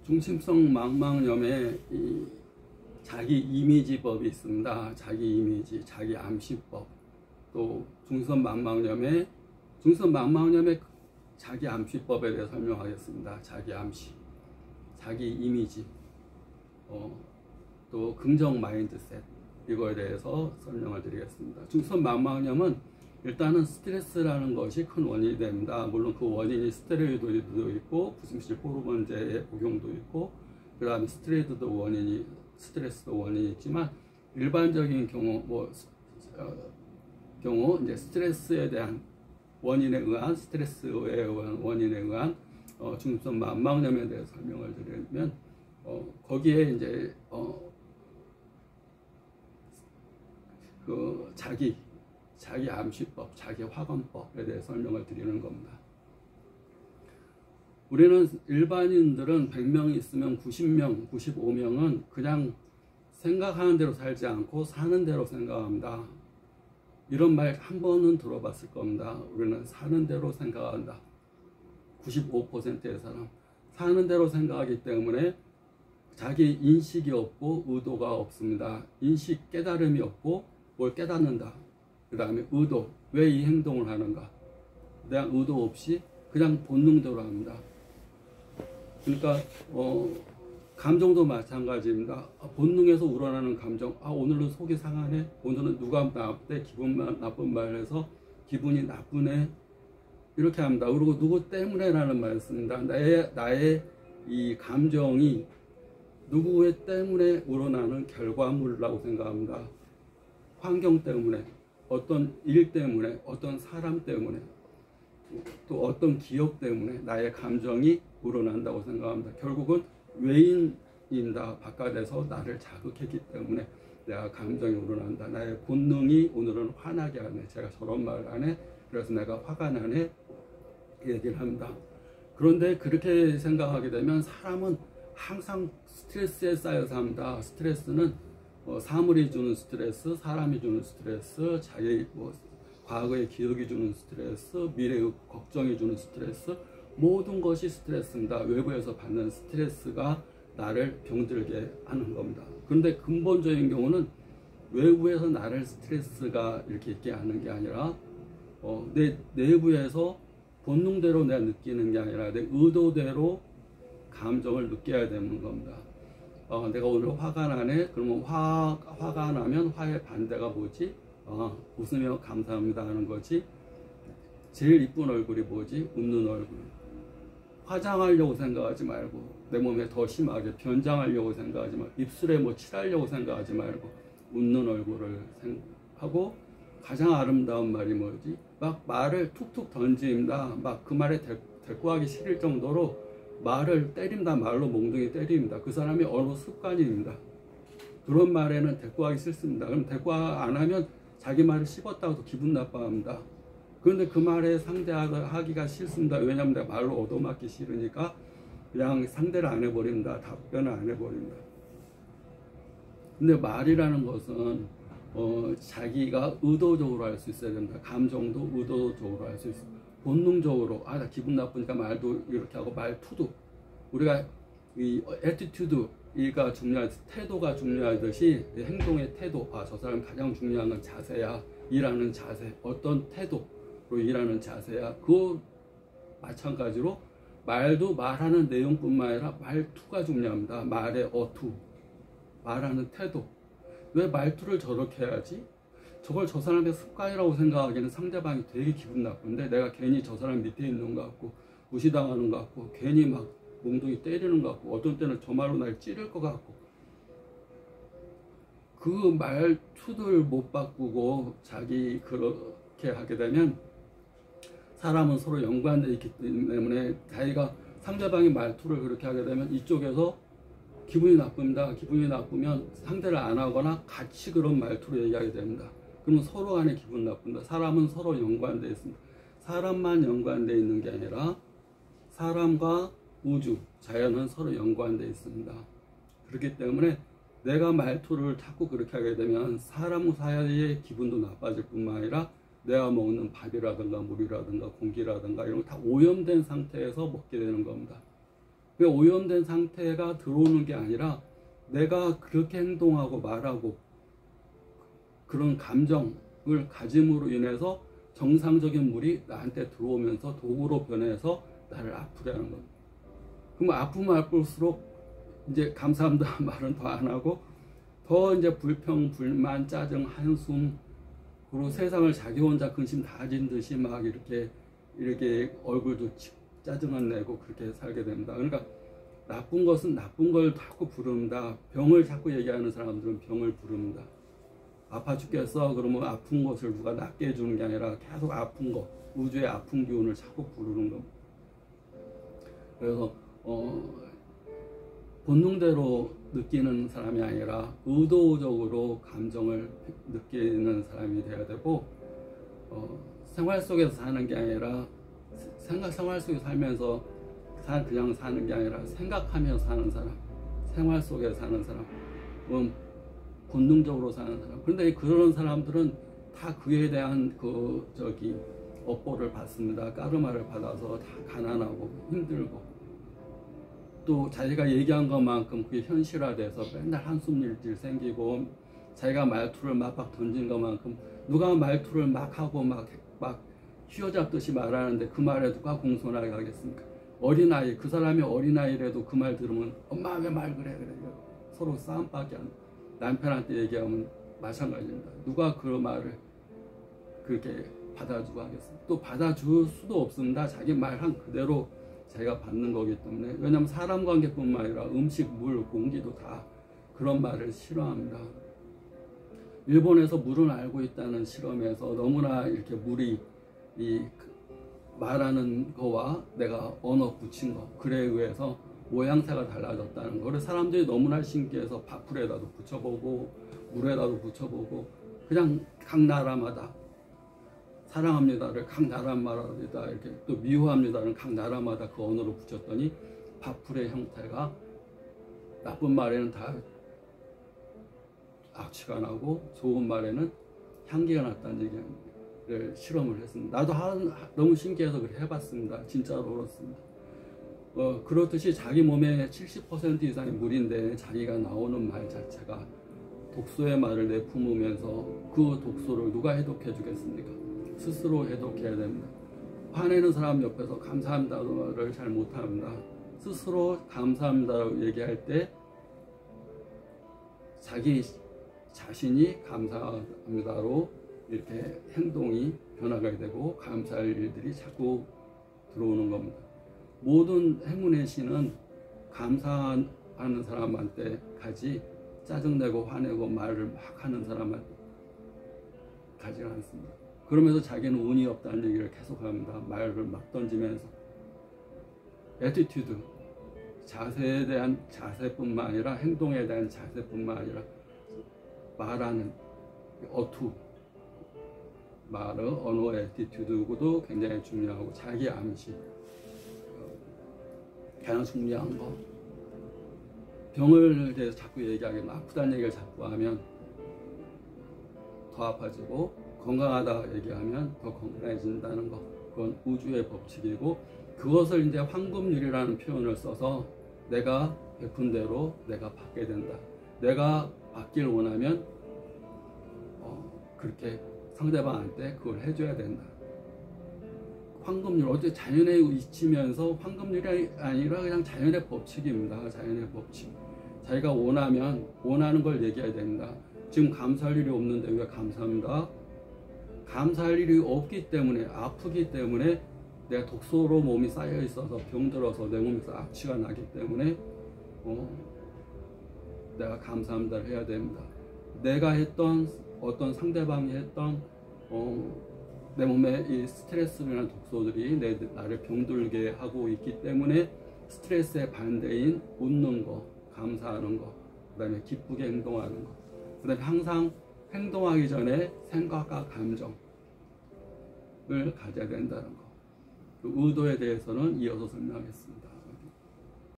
중심성 망막염에 자기 이미지법이 있습니다. 자기 이미지, 자기 암시법. 또 중성 망막염의 자기 암시법에 대해 설명하겠습니다. 자기 암시, 자기 이미지, 또 긍정 마인드셋, 이거에 대해서 설명을 드리겠습니다. 중성 망막염은 일단은 스트레스라는 것이 큰 원인이 됩니다. 물론 그 원인이 스테로이드도 있고 부sim실 호르몬제의 복용도 있고, 그 다음에 스테로이드도 원인이, 스트레스도 원인이 있지만, 일반적인 경우 이제 스트레스에 대한 원인에 의한, 스트레스에 의한 원인에 의한 중성 망막염에 대해서 설명을 드리면, 거기에 이제 그 자기 암시법, 자기 화관법에 대해 설명을 드리는 겁니다. 우리는 일반인들은 100명 있으면 90명, 95명은 그냥 생각하는 대로 살지 않고 사는 대로 생각합니다. 이런 말 한 번은 들어봤을 겁니다. 우리는 사는 대로 생각한다. 95%의 사람 사는 대로 생각하기 때문에 자기 인식이 없고 의도가 없습니다. 인식, 깨달음이 없고 뭘 깨닫는다. 그 다음에 의도, 왜 이 행동을 하는가, 대한 의도 없이 그냥 본능대로 합니다. 그러니까 감정도 마찬가지입니다. 본능에서 우러나는 감정, 오늘은 속이 상하네, 오늘은 누가 나한테 나쁜 말을 해서 기분이 나쁘네, 이렇게 합니다. 그리고 누구 때문에 라는 말을 씁니다. 나의 이 감정이 누구의 때문에 우러나는 결과물이라고 생각합니다. 환경 때문에, 어떤 일 때문에, 어떤 사람 때문에, 또 어떤 기억 때문에 나의 감정이 우러난다고 생각합니다. 결국은 외인이다. 바깥에서 나를 자극했기 때문에 내가 감정이 우러난다. 나의 본능이 오늘은 화나게 하네, 제가 저런 말을 하네, 그래서 내가 화가 나네, 얘기를 합니다. 그런데 그렇게 생각하게 되면 사람은 항상 스트레스에 쌓여서 합니다. 스트레스는 사물이 주는 스트레스, 사람이 주는 스트레스, 자기 과거의 기억이 주는 스트레스, 미래의 걱정이 주는 스트레스, 모든 것이 스트레스입니다. 외부에서 받는 스트레스가 나를 병들게 하는 겁니다. 그런데 근본적인 경우는 외부에서 나를 스트레스가 이렇게 있게 하는 게 아니라 내 내부에서 본능대로 내가 느끼는 게 아니라 내 의도대로 감정을 느껴야 되는 겁니다. 내가 오늘 화가 나네. 그러면 화가 나면 화의 반대가 뭐지? 웃으며 감사합니다 하는 거지. 제일 이쁜 얼굴이 뭐지? 웃는 얼굴. 화장하려고 생각하지 말고, 내 몸에 더 심하게 변장하려고 생각하지 말고, 입술에 뭐 칠하려고 생각하지 말고 웃는 얼굴을 생각하고, 가장 아름다운 말이 뭐지? 막 말을 툭툭 던집니다. 막 그 말에 대꾸하기 싫을 정도로 말을 때립니다. 말로 몽둥이 때립니다. 그 사람이 어느 습관입니다. 그런 말에는 대꾸하기 싫습니다. 그럼 대꾸 안 하면 자기 말을 씹었다고 기분 나빠합니다. 그런데 그 말에 상대하기가 싫습니다. 왜냐하면 내가 말로 얻어맞기 싫으니까 그냥 상대를 안 해버립니다. 답변을 안 해버립니다. 근데 말이라는 것은 자기가 의도적으로 할 수 있어야 됩니다. 감정도 의도적으로 할 수 있습니다. 본능적으로 나 기분 나쁘니까 말도 이렇게 하고, 말투도 우리가 이 애티튜드가 중요한, 태도가 중요하듯이 행동의 태도, 저 사람 가장 중요한 건 자세야, 일하는 자세, 어떤 태도로 일하는 자세야. 그 마찬가지로 말도 말하는 내용뿐만 아니라 말투가 중요합니다. 말의 어투, 말하는 태도. 왜 말투를 저렇게 해야지? 저걸 저 사람의 습관이라고 생각하기에는 상대방이 되게 기분 나쁜데, 내가 괜히 저 사람 밑에 있는 것 같고 무시당하는 것 같고 괜히 막 몽둥이 때리는 것 같고, 어떤 때는 저 말로 날 찌를 것 같고, 그 말투들 못 바꾸고 자기 그렇게 하게 되면, 사람은 서로 연관되어 있기 때문에 자기가 상대방의 말투를 그렇게 하게 되면 이쪽에서 기분이 나쁩니다. 기분이 나쁘면 상대를 안 하거나 같이 그런 말투로 얘기하게 됩니다. 그러면 서로 간에 기분 나쁜다. 사람은 서로 연관되어 있습니다. 사람만 연관되어 있는 게 아니라 사람과 우주, 자연은 서로 연관되어 있습니다. 그렇기 때문에 내가 말투를 자꾸 그렇게 하게 되면 사람 사이의 기분도 나빠질 뿐만 아니라 내가 먹는 밥이라든가 물이라든가 공기라든가 이런 거 다 오염된 상태에서 먹게 되는 겁니다. 오염된 상태가 들어오는 게 아니라 내가 그렇게 행동하고 말하고 그런 감정을 가짐으로 인해서 정상적인 물이 나한테 들어오면서 독으로 변해서 나를 아프게 하는 겁니다. 그럼 아프면 아플수록 이제 감사합니다 말은 더 안 하고 더 이제 불평, 불만, 짜증, 한숨, 그리고 세상을 자기 혼자 근심 다진 듯이 막 이렇게 얼굴도 짜증을 내고 그렇게 살게 됩니다. 그러니까 나쁜 것은 나쁜 걸 자꾸 부릅니다. 병을 자꾸 얘기하는 사람들은 병을 부릅니다. 아파 죽겠어 그러면 아픈 것을 누가 낫게 해주는 게 아니라 계속 아픈 것, 우주의 아픈 기운을 자꾸 부르는 겁니다. 그래서 본능대로 느끼는 사람이 아니라 의도적으로 감정을 느끼는 사람이 돼야 되고, 생활 속에서 사는 게 아니라 생활 속에 살면서 그냥 사는 게 아니라 생각하며 사는 사람, 생활 속에 사는 사람, 본능적으로 사는 사람. 그런데 그런 사람들은 다 그에 대한 업보를 받습니다. 까르마를 받아서 다 가난하고 힘들고, 또 자기가 얘기한 것만큼 그게 현실화돼서 맨날 한숨일질 생기고, 자기가 말투를 막 던진 것만큼 누가 말투를 막 하고 막 휘어잡듯이 말하는데 그 말에 누가 공손하게 하겠습니까? 어린아이, 그 사람이 어린아이라도 그 말 들으면 엄마 왜 말 그래 서로 싸움밖에 안. 남편한테 얘기하면 마찬가지입니다. 누가 그 말을 그렇게 받아주고 하겠습니까? 또 받아줄 수도 없습니다. 자기 말한 그대로 자기가 받는 거기 때문에. 왜냐하면 사람 관계뿐만 아니라 음식, 물, 공기도 다 그런 말을 싫어합니다. 일본에서 물은 알고 있다는 실험에서 너무나 이렇게 물이 말하는 거와 내가 언어 붙인 거, 글에 의해서 모양새가 달라졌다는 거를 사람들이 너무나 신기해서 밥풀에다도 붙여보고 물에다도 붙여보고, 그냥 각 나라마다 사랑합니다를 각 나라마다 이렇게, 또 미워합니다는 각 나라마다 그 언어로 붙였더니 밥풀의 형태가 나쁜 말에는 다 악취가 나고 좋은 말에는 향기가 났다는 얘기를 실험을 했습니다. 나도 너무 신기해서 그렇게 해봤습니다. 진짜로 그렇습니다. 그렇듯이 자기 몸의 70% 이상이 물인데 자기가 나오는 말 자체가 독소의 말을 내뿜으면서 그 독소를 누가 해독해 주겠습니까? 스스로 해독해야 됩니다. 화내는 사람 옆에서 감사합니다를 잘 못합니다. 스스로 감사합니다라고 얘기할 때 자기 자신이 감사합니다로 이렇게 행동이 변화가 되고 감사할 일들이 자꾸 들어오는 겁니다. 모든 행운의 신은 감사하는 사람한테 가지, 짜증내고 화내고 말을 막 하는 사람한테 가지 않습니다. 그러면서 자기는 운이 없다는 얘기를 계속합니다. 말을 막 던지면서. 애티튜드, 자세에 대한 자세뿐만 아니라 행동에 대한 자세뿐만 아니라 말하는 어투, 언어의 애티튜드도 굉장히 중요하고, 자기 암시 가장 중요한 거. 병을 대해서 자꾸 얘기하면, 아프다는 얘기를 자꾸 하면 더 아파지고, 건강하다 얘기하면 더 건강해진다는 거. 그건 우주의 법칙이고, 그것을 이제 황금률이라는 표현을 써서 내가 베푼 대로 내가 받게 된다. 내가 받길 원하면 그렇게 상대방한테 그걸 해줘야 된다. 황금률, 어제 자연에 잊히면서 황금률이 아니라 그냥 자연의 법칙입니다. 자연의 법칙. 자기가 원하는 걸 얘기해야 됩니다. 지금 감사할 일이 없는데 왜 감사합니다? 감사할 일이 없기 때문에, 아프기 때문에, 내가 독소로 몸이 쌓여 있어서 병들어서 내 몸에서 악취가 나기 때문에 내가 감사합니다를 해야 됩니다. 내가 했던, 어떤 상대방이 했던 내 몸에 이 스트레스라는 독소들이 나를 병들게 하고 있기 때문에 스트레스의 반대인 웃는 거, 감사하는 거, 그 다음에 기쁘게 행동하는 거, 그 다음에 항상 행동하기 전에 생각과 감정을 가져야 된다는 거. 그 의도에 대해서는 이어서 설명하겠습니다.